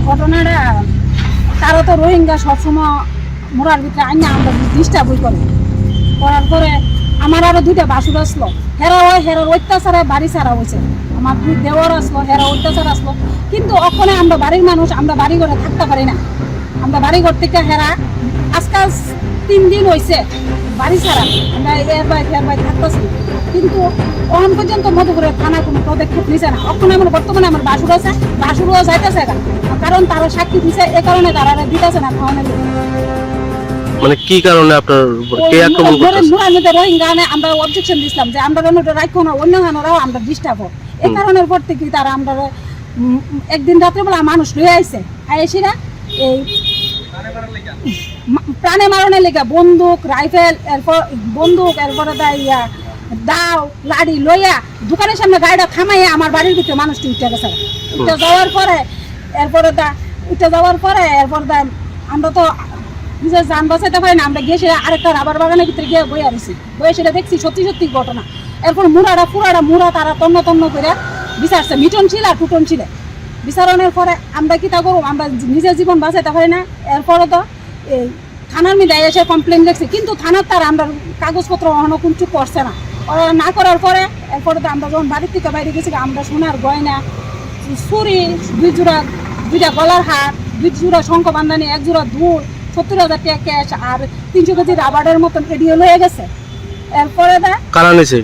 ঘটনাটা তারা তো রোহিঙ্গা সবসময় মোরার ভিতরে আইনা আমরা ডিস্টার্বই করে করার পরে আমার আরো 2টা বাসুর আসলো হেরার অত্যাচারে বাড়ি ছাড়া হয়েছে আমার 2 দেওয়ার আসলো হেরা অত্যাচার আসলো কিন্তু ওখানে আমরা বাড়ির মানুষ আমরা বাড়ি ঘরে থাকতে পারি না আমরা বাড়ি ঘর থেকে হেরা আজকাল 3 দিন হয়েছে বাড়ি ছাড়া আমরা এর বাই থাকতেছি কিন্তু এখন পর্যন্ত মধুপুরের থানা কোনো পদক্ষেপ নিছে না ওখানে আমার বর্তমানে আমার বাসুরও যাইতেছে না কারণ তারা সাক্ষী দিছে এই কারণে তারা দিতেছে না খাওয়ানোর মানে কি কারণে আপনার কে আক্রমণ করতেছে রোহিঙ্গা আমরা অবজেকশন দিছিলাম যে আমরা রাখো না অন্য হানোরাও আমরা ডিস্টার্ব হোক এই কারণের পর থেকে তারা আমরা একদিন রাত্রেবেলা মানুষ লয়ে আইছে আইসিরা এই প্রাণে মারণের লেগে বন্দুক রাইফেল এরপরে দাও লাড়ি লইয়া দোকানের সামনে গাড়িটা থামাইয়া আমার বাড়ির ভিতরে মানুষটি উঠে গেছে উঠে যাওয়ার পরে আমরা তো নিজের যান বাঁচাইতে পারি না আমরা গিয়ে সেটা আরেকটা রাবার বাগানের ভিতরে গিয়ে বইয়ে সেটা দেখছি সত্যি ঘটনা এরপর মুড়া তারা তন্ন করে বিচারছে মিটন ছিল আর টুটন ছিল বিচারণের পরে আমরা কি তা করবো আমরা নিজের জীবন বাঁচাইতে পারি না এরপরে তো এই থানার মধ্যে এসে কমপ্লেন দেখছি কিন্তু থানার তার আমরা কাগজপত্র অহনো কিছু করছে না ওরা না করার পরে এরপরে তো আমরা যখন বাড়ির থেকে বাইরে গেছি আমরা সোনার গয়না চুরি 2 গলার হার 2 জোড়া শঙ্খ বান্ধানি 1 জোড়া দুল 70,000 টাকা ক্যাশ আর 300 কেজি রাবারের মতন এডিও লয়ে গেছে এরপরে কারা নিছে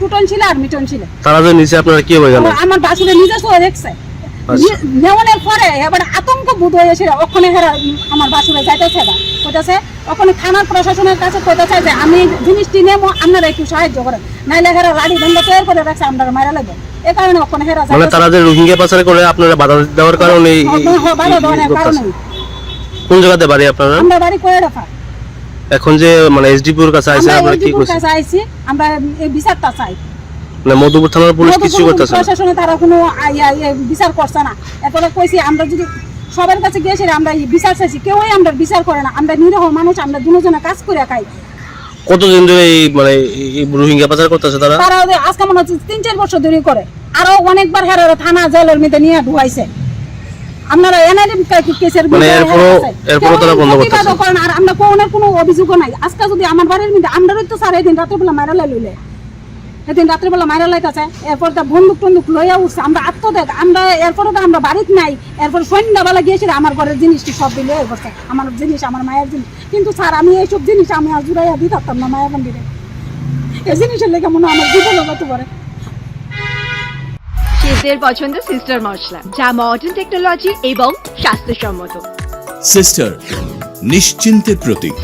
টুটন ছিল আর মিটন ছিল তারা যে নিচে আপনারা কি হয়ে গেল আমার বাসুরে নিজে সহ দেখছে নেওয়ানোর পরে এবার আতঙ্ক বোধ হয়েছিল ওখানে হেরা আমার বাসুরে যাইতেছে না কইতাছে ওখানে থানার প্রশাসনের কাছে কইতাছে যে আমি জিনিসটি নেবো আপনারা একটু সাহায্য করেন নাইলে হেরা লাড়ি দণ্ড তৈরি করে রাখছে আমরা মারা লাগবে এই কারণে ওখানে হেরা মানে তারা যে রোহিঙ্গা পাচার করে আপনারা বাধা দেওয়ার কারণে বাধা দেওয়ার কারণে কোন জায়গাতে বাড়ি আপনারা আমরা বাড়ি করে রাখা এখন যে মানে এসডিপুর কাছে আইছে আপনারা কি করছেন কাছে আইছি আমরা এই বিচারটা চাই না মধুপুর থানার পুলিশ কিছু করতেছে না প্রশাসনে তারা কোনো বিচার করছে না এরপরে কইছি আমরা যদি সবার কাছে গিয়েছি আমরা বিচার চাইছি কেউই আমরা বিচার করে না আমরা নিরীহ মানুষ আমরা দুজনে কাজ করে খাই কতদিন ধরে এই মানে রোহিঙ্গা পাচার করতেছে তারা আজকে মনে হচ্ছে 3-4 বছর ধরে করে আরো অনেকবার হেরারা থানা জেলের মধ্যে নিয়ে ঢুকাইছে আপনারা এনআইএম কেসের মানে এরপর তারা বন্ধ করতেছে করেন আর আমরা কোনো অভিযোগও নাই আজকে যদি আমার বাড়ির মধ্যে আমরাই তো স্যার এদিন রাত্রেবেলা মারা লইলে এদিন রাত্রেবেলা মারা লাইতেছে এরপর তা বন্দুক লইয়া উঠছে আমরা আত্মদেখ আমরা এরপরে তো আমরা বাড়িতে নাই এরপর সন্ধ্যাবেলা গিয়েছিল আমার ঘরের জিনিসটি সব দিলে করছে আমার জিনিস আমার মায়ের জিনিস কিন্তু স্যার আমি এইসব জিনিস আমি আর জুড়াইয়া দিতে পারতাম না মায়ের মন্দিরে এই জিনিসের লেগে মনে আমার জীবন হতে পারে শেফদের পছন্দ সিস্টার মশলা যা মডার্ন টেকনোলজি এবং স্বাস্থ্যসম্মত। সিস্টার নিশ্চিন্তের প্রতীক।